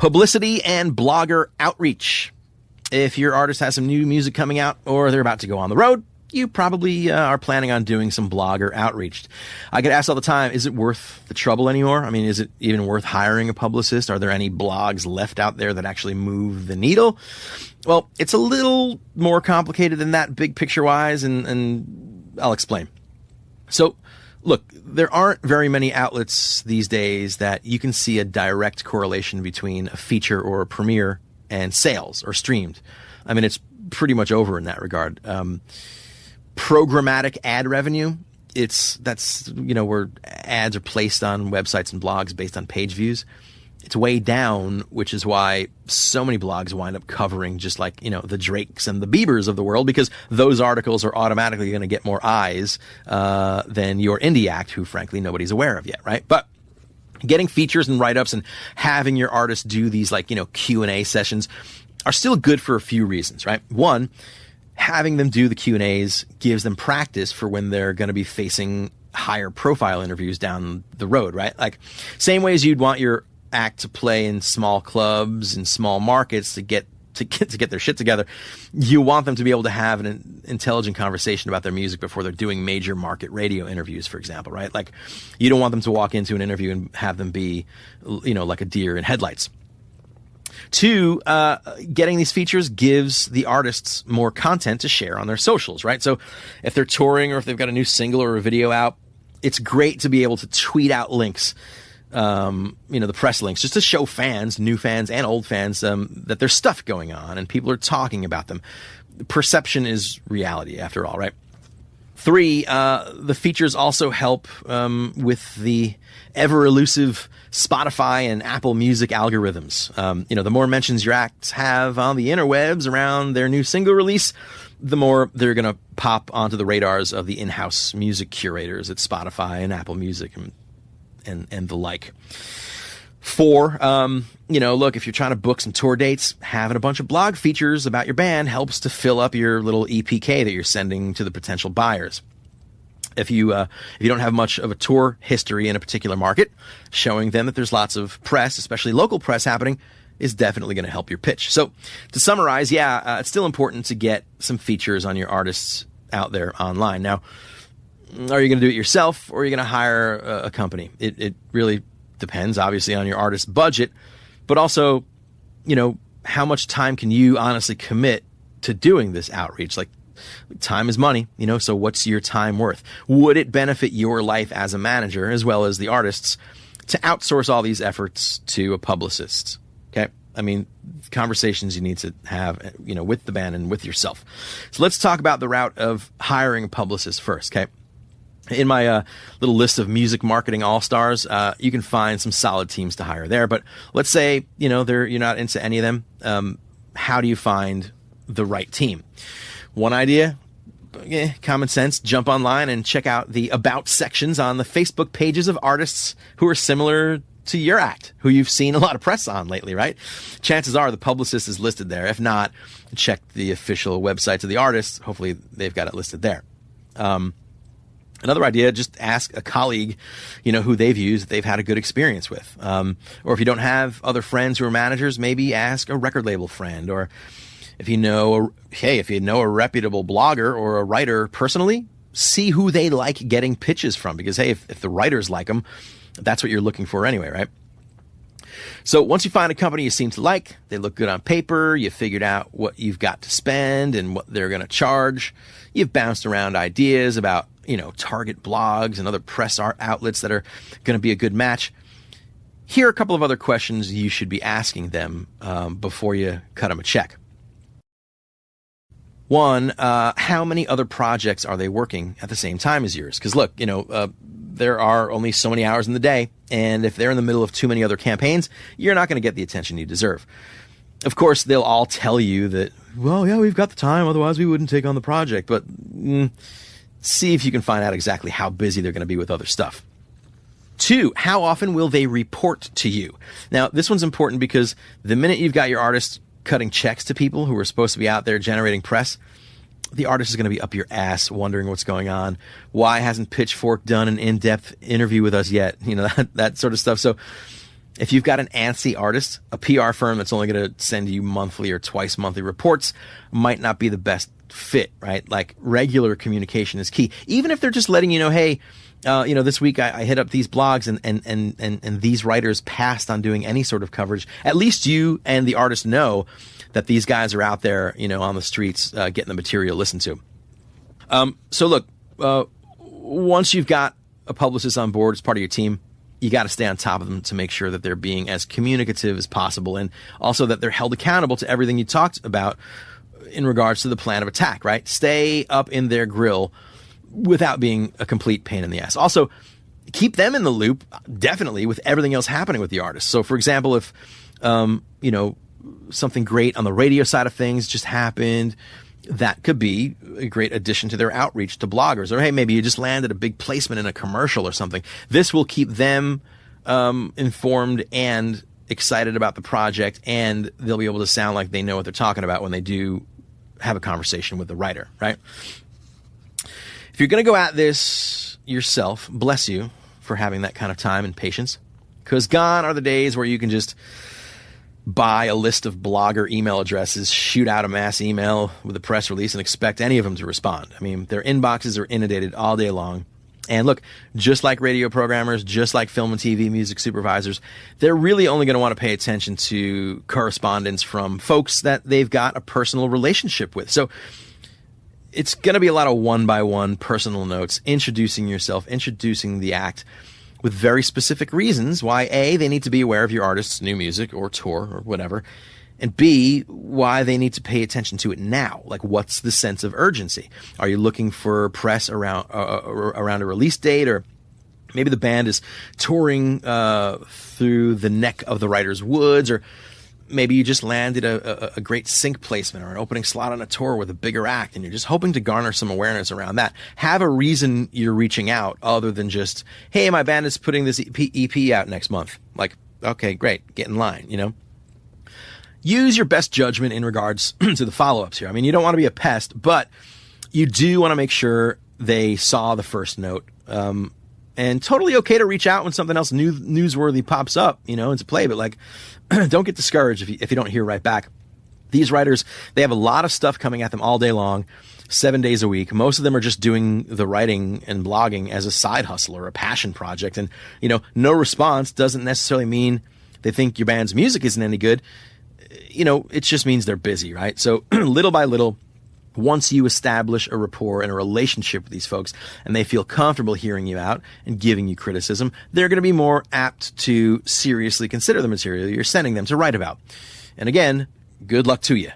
Publicity and blogger outreach. If your artist has some new music coming out or they're about to go on the road, you probably are planning on doing some blogger outreach. I get asked all the time, is it worth the trouble anymore? I mean, is it even worth hiring a publicist? Are there any blogs left out there that actually move the needle? Well, it's a little more complicated than that, big picture wise, and I'll explain. So, look, there aren't very many outlets these days that you can see a direct correlation between a feature or a premiere and sales or streamed. I mean, it's pretty much over in that regard. Programmatic ad revenue, that's where ads are placed on websites and blogs based on page views. It's way down, which is why so many blogs wind up covering just like, the Drakes and the Biebers of the world, because those articles are automatically going to get more eyes than your indie act, who frankly nobody's aware of yet, right? But getting features and write-ups and having your artists do these Q&A sessions are still good for a few reasons, right? One, having them do the Q&As gives them practice for when they're going to be facing higher profile interviews down the road, right? Like same way as you'd want your act to play in small clubs and small markets to get their shit together, you want them to be able to have an intelligent conversation about their music before they're doing major market radio interviews, for example, right? Like you don't want them to walk into an interview and have them be, like a deer in headlights. Two, getting these features gives the artists more content to share on their socials, right? So if they're touring or if they've got a new single or a video out, it's great to be able to tweet out links, the press links, just to show fans, new fans and old fans, that there's stuff going on and people are talking about them. Perception is reality after all, right? Three, the features also help with the ever elusive Spotify and Apple Music algorithms. The more mentions your acts have on the interwebs around their new single release, the more they're going to pop onto the radars of the in-house music curators at Spotify and Apple Music and the like. Four, look, if you're trying to book some tour dates, having a bunch of blog features about your band helps to fill up your little EPK that you're sending to the potential buyers. If you don't have much of a tour history in a particular market, showing them that there's lots of press, especially local press happening, is definitely going to help your pitch. So to summarize, it's still important to get some features on your artists out there online. Now, are you going to do it yourself or are you going to hire a company? It really depends, obviously, on your artist's budget, but also, how much time can you honestly commit to doing this outreach? Like, time is money, so what's your time worth? Would it benefit your life as a manager as well as the artists to outsource all these efforts to a publicist? Okay. I mean, conversations you need to have, with the band and with yourself. So let's talk about the route of hiring a publicist first. Okay. In my little list of music marketing all-stars, you can find some solid teams to hire there. But let's say, you're not into any of them. How do you find the right team? One idea, common sense, jump online and check out the About sections on the Facebook pages of artists who are similar to your act, who you've seen a lot of press on lately, right? Chances are the publicist is listed there. If not, check the official websites of the artists. Hopefully they've got it listed there. Another idea, just ask a colleague, who they've used, that they've had a good experience with. Or if you don't have other friends who are managers, maybe ask a record label friend. Or if you know a reputable blogger or a writer personally, see who they like getting pitches from. Because, hey, if the writers like them, that's what you're looking for anyway, right? So once you find a company you seem to like, they look good on paper, you figured out what you've got to spend and what they're going to charge, you've bounced around ideas about, target blogs and other press art outlets that are going to be a good match. Here are a couple of other questions you should be asking them before you cut them a check. One, how many other projects are they working at the same time as yours? Because look, there are only so many hours in the day, and if they're in the middle of too many other campaigns, you're not going to get the attention you deserve. Of course, they'll all tell you that, well, yeah, we've got the time, otherwise we wouldn't take on the project, but see if you can find out exactly how busy they're going to be with other stuff. Two, how often will they report to you? Now, this one's important because the minute you've got your artist cutting checks to people who are supposed to be out there generating press, the artist is going to be up your ass wondering what's going on. Why hasn't Pitchfork done an in-depth interview with us yet? That sort of stuff. So If you've got an antsy artist, a PR firm that's only going to send you monthly or twice monthly reports might not be the best fit, right? Like, regular communication is key. Even if they're just letting you know, hey, this week I hit up these blogs and these writers passed on doing any sort of coverage. At least you and the artist know that these guys are out there, on the streets, getting the material listened to. So look, once you've got a publicist on board as part of your team, you got to stay on top of them to make sure that they're being as communicative as possible, and also that they're held accountable to everything you talked about in regards to the plan of attack, right? Stay up in their grill without being a complete pain in the ass. Also, keep them in the loop, definitely, with everything else happening with the artist. So, for example, if, something great on the radio side of things just happened, that could be a great addition to their outreach to bloggers. Or, hey, maybe you just landed a big placement in a commercial or something. This will keep them informed and excited about the project, and they'll be able to sound like they know what they're talking about when they do have a conversation with the writer, right? If you're going to go at this yourself, bless you for having that kind of time and patience, because gone are the days where you can just buy a list of blogger email addresses, shoot out a mass email with a press release, and expect any of them to respond. I mean, their inboxes are inundated all day long. And look, just like radio programmers, just like film and TV music supervisors, they're really only going to want to pay attention to correspondence from folks that they've got a personal relationship with. So it's going to be a lot of one-by-one personal notes, introducing yourself, introducing the act, with very specific reasons why, A, they need to be aware of your artist's new music or tour or whatever, and B, why they need to pay attention to it now. Like, what's the sense of urgency? Are you looking for press around a release date, or maybe the band is touring through the neck of the writer's woods, or maybe you just landed a great sync placement or an opening slot on a tour with a bigger act, and you're just hoping to garner some awareness around that. Have a reason you're reaching out other than just, hey, my band is putting this EP out next month. Like, okay, great, get in line, Use your best judgment in regards to the follow-ups here. I mean, you don't want to be a pest, but you do want to make sure they saw the first note. And totally okay to reach out when something else newsworthy pops up, into play. But like, don't get discouraged if you don't hear right back. These writers, they have a lot of stuff coming at them all day long, 7 days a week. Most of them are just doing the writing and blogging as a side hustle or a passion project. And, no response doesn't necessarily mean they think your band's music isn't any good. It just means they're busy, right? So little by little, once you establish a rapport and a relationship with these folks and they feel comfortable hearing you out and giving you criticism, they're going to be more apt to seriously consider the material you're sending them to write about. And again, good luck to you.